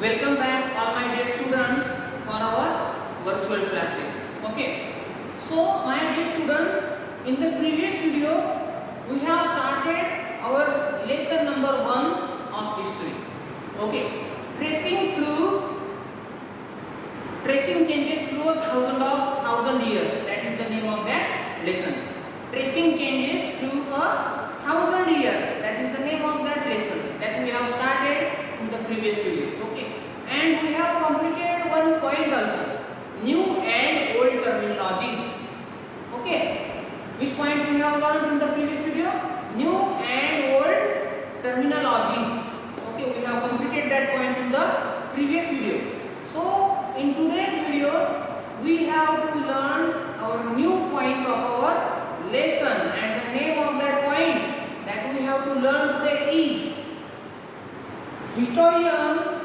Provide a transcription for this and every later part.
Welcome back all my dear students for our virtual classes. Okay. So my dear students, in the previous video we have started our lesson number 1 of history. Okay. Tracing changes through a thousand years. That is the name of that lesson. Tracing changes through a 1,000 years. That is the name of that lesson that we have started in the previous video. Okay. And we have completed one point also, new and old terminologies. Okay, which point we have learned in the previous video? New and old terminologies. Okay, we have completed that point in the previous video. So in today's video we have to learn our new point of our lesson, and the name of that point that we have to learn today is historians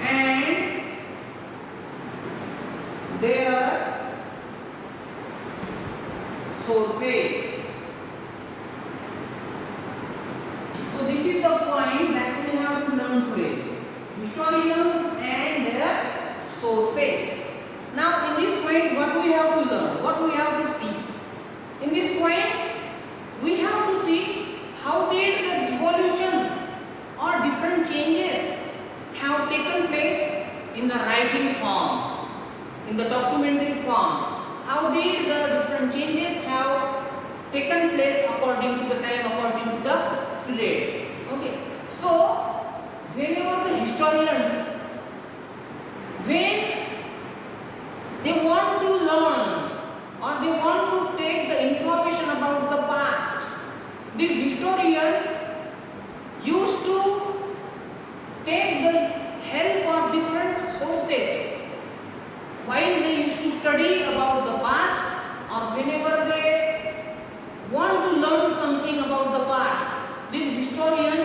and their sources. So this is the point that we have to learn today. Historians and their sources. Now in this point what we have to learn, what we have to see. In this point we have to see how did the revolution or different changes have taken place in the writing form, in the documentary form. How did the different changes have taken place according to the time, according to the period. Okay. So whenever the historians, when they want to learn or they want to take the information about the past, this historian used to take the help of different sources while they used to study about the past, or whenever they want to learn something about the past. This historian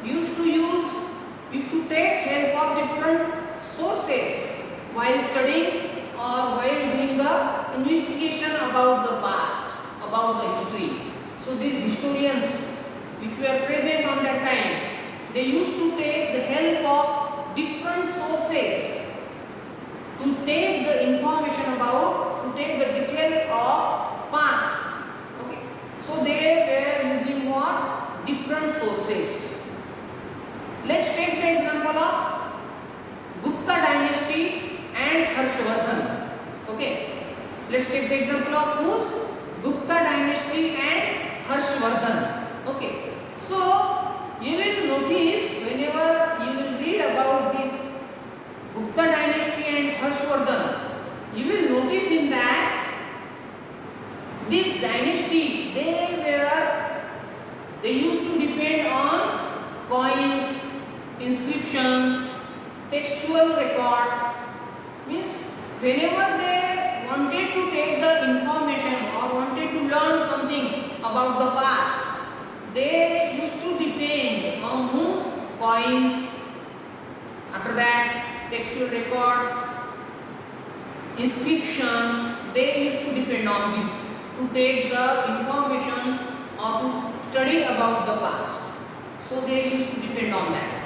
used to take help of different sources while studying or while doing the investigation about the past, about the history. So these historians which were present on that time, they used to take the help of different sources to take the information about, to take the detail of past. Okay. So they were using what? Different sources. Let's take the example of Gupta dynasty and Harshvardhan. Okay. Let's take the example of whose? Gupta dynasty and Harshvardhan. Okay. So you will notice whenever you will read about this Gupta dynasty and Harshvardhan, you will notice in that this dynasty, they used to depend on coins, inscription, textual records. Means whenever they wanted to take the information or wanted to learn something about the past, they used to depend on whom? Coins. After that, textual records, inscription. They used to depend on this to take the information or to study about the past. So they used to depend on that.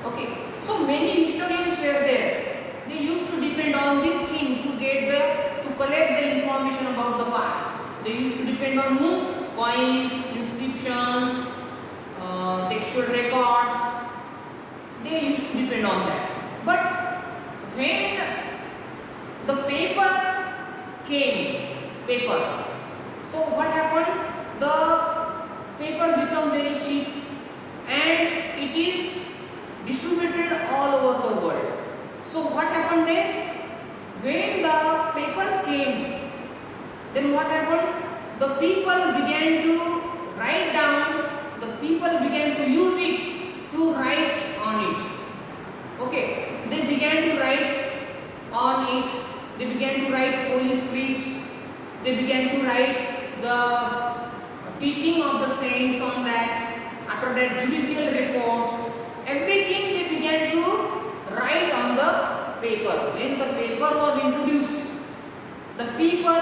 Okay. So many historians were there. They used to depend on this thing to collect the information about the past. They used to depend on whom? Coins, inscriptions, textual records. They used to depend on that. But when the paper came, so what happened? The paper became very cheap and it is distributed all over the world. So what happened then? When the paper came, then what happened? The people began to write down, the people began to use it to write on it. Okay, they began to write on it, they began to write holy scripts, they began to write the teaching of the saints on that. After that, judicial reports, everything they began to write on the paper. When the paper was introduced, the people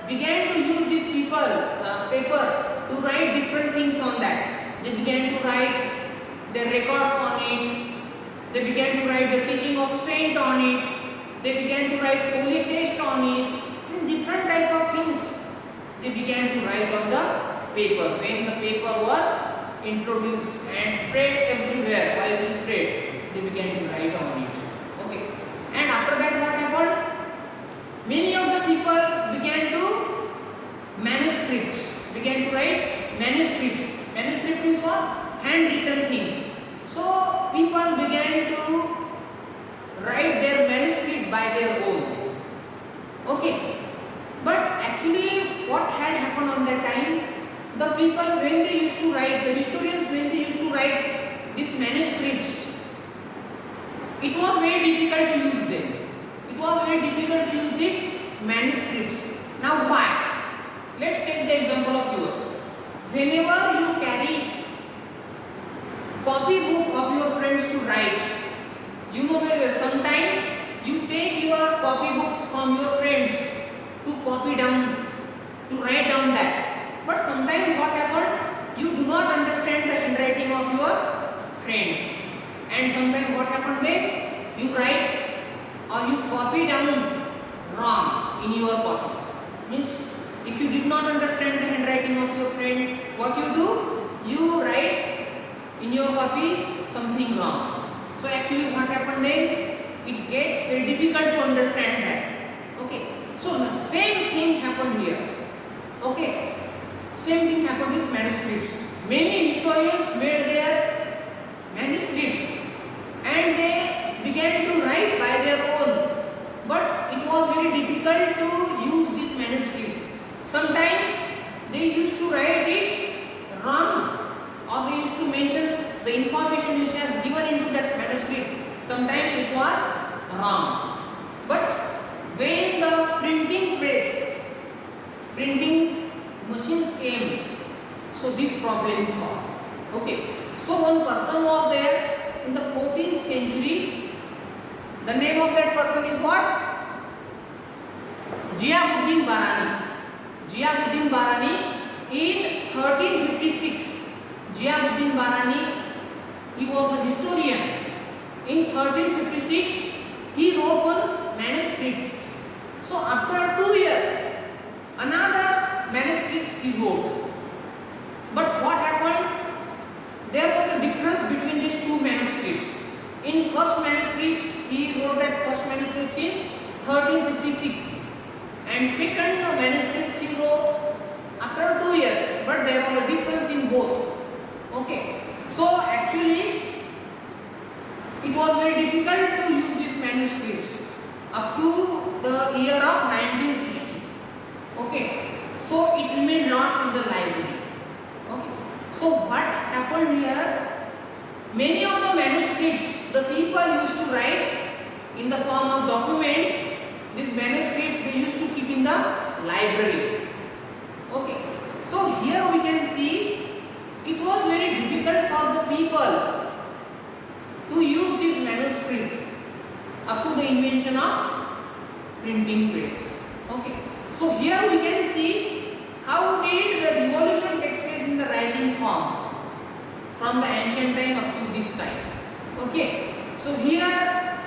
began to use this paper to write different things things on that. They began to write their records on it. They began to write the teaching of saint on it. They began to write holy text on it. And different type of things they began to write on the paper. When the paper was introduced and spread everywhere, widely spread, they began to write on it. Okay. And after that, what happened? Many of the people began to began to write manuscripts. Manuscript means what? Handwritten thing. So people began to write their manuscript by their own. Okay. But actually what had happened on that time, the people when they used to write, the historians when they used to write these manuscripts, it was very difficult to use them. It was very difficult to use the manuscripts. Now why? Let's take the example of yours. Whenever you carry copybook of your friends to write, you know very well, sometimes you take your copybooks from your friends to copy down, to write down that. But sometimes what happened? You do not understand the handwriting of your friend. And sometimes what happened then? You write or you copy down wrong in your copy. Means if you did not understand the handwriting of your friend, what you do? You write in your copy something wrong. So actually what happened then? It gets very difficult to understand that. Okay. So the same thing happened here. Okay. Same thing happened with manuscripts. Many historians made their manuscripts and they began to write by their own. But it was very difficult to use this manuscript. Sometimes they used to write it wrong, or they used to mention the information which has given into that manuscript. Sometimes it was wrong. But when the printing machines came, so this problem is solved. Okay. So one person was there in the 14th century. The name of that person is what? Ziauddin Barani. Ziauddin Barani in 1356. Ziauddin Barani, he was a historian. In 1356, he wrote one manuscript. So after 2 years, another manuscript he wrote. But what happened? There was a difference between these two manuscripts. In first manuscripts, he wrote that first manuscript in 1356. And second manuscript he wrote after 2 years. But there was a difference in both. Okay. So actually, it was very difficult to use these manuscripts up to the year of 1960. Okay. So it remained lost in the library. Okay. So what happened here? Many of the manuscripts the people used to write in the form of documents. These manuscripts they used to keep in the library. Okay. So here we can see it was very difficult for the people to use this manuscript up to the invention of printing press. Okay. So here we can see how did the revolution take place in the writing form from the ancient time up to this time. Okay. So here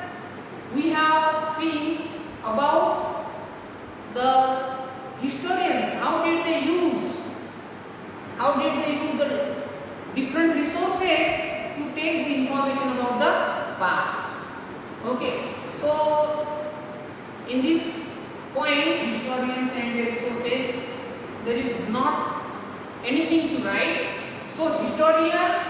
we have seen about the historians, how did they use the different resources to take the information about the past. Okay. So in this point, historians and their resources, there is not anything to write. So historian,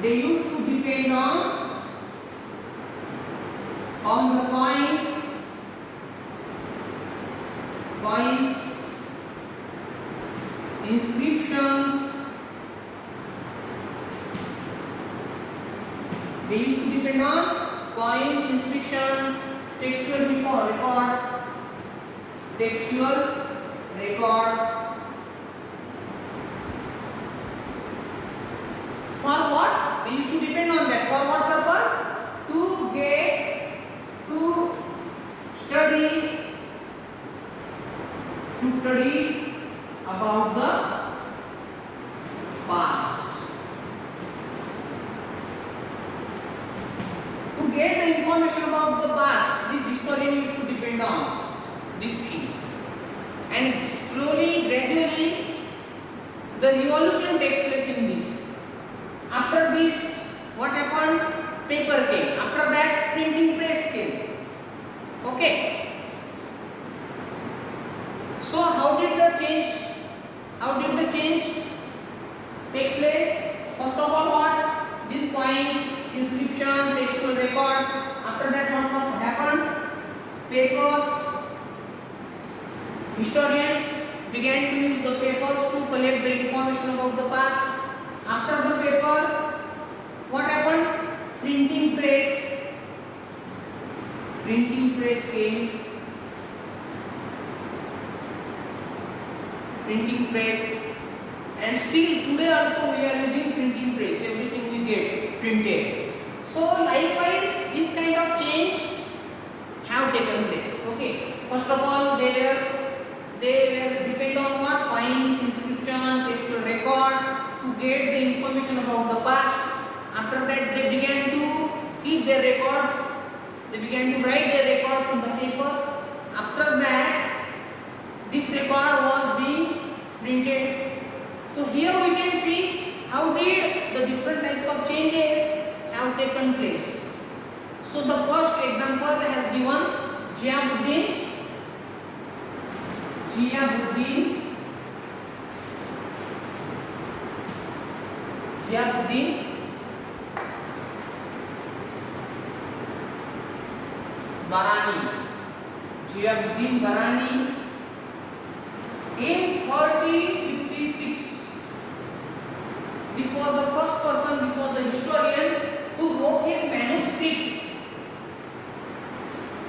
they used to depend on the coins, inscriptions. They used to depend on coins, inscription, textual records. For what? They used to depend on that. For what study about the past. To get the information about the past, this historian used to depend on this thing. And slowly, gradually, the revolution takes place in this. After this, what happened? Paper came. After that, printing press came. Okay. So how did the change? How did the change take place? First of all, what? These coins, inscription, textual records. After that, what happened? Papers. Historians began to use the papers to collect the information about the past. After the paper, what happened? Printing press. Printing press came. Printing press, and still today also we are using printing press. Everything we get printed. So likewise, this kind of change have taken place. Okay. First of all, they were depend on what? Coins, inscription, textual records to get the information about the past. After that, they began to keep their records. They began to write their records in the papers. After that, this record was being printed. So here we can see how did the different types of changes have taken place. So the first example has given Ziauddin Barani in 1356. This was the first person, this was the historian who wrote his manuscript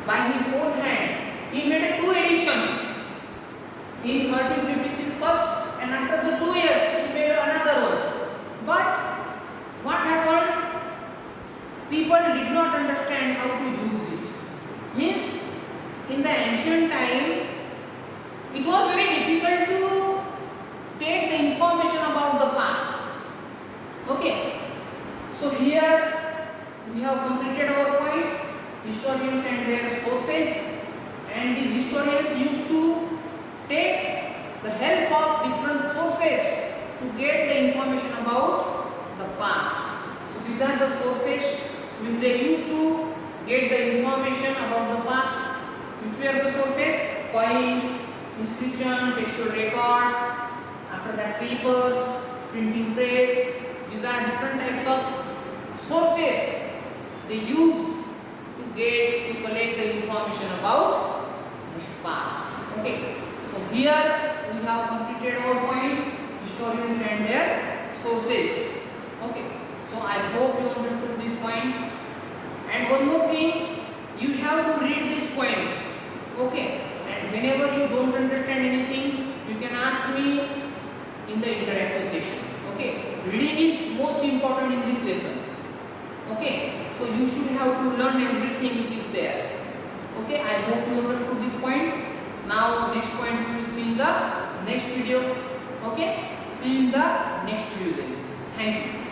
by his own hand. He made 2 editions in 1356 first, and after the 2 years he made another one. But what happened? People did not understand how to use it. Means in the ancient time, it was very difficult to take the information about the past. Okay. So here we have completed our point. Historians and their sources, and these historians used to take the help of different sources to get the information about the past. So these are the sources which they used to get the information about the past. Which were the sources? Coins, inscription, textual records, after that papers, printing press. These are different types of sources they use to collect the information about the past. Okay. So here we have completed our point, historians and their sources. Okay. So I hope you understood this point. And one more thing, you have to read these points. Okay. And whenever you don't understand anything, you can ask me in the interactive session. Okay. Reading is most important in this lesson. Okay. So you should have to learn everything which is there. Okay. I hope you understood this point. Now next point we will see in the next video. Okay. See you in the next video then. Thank you.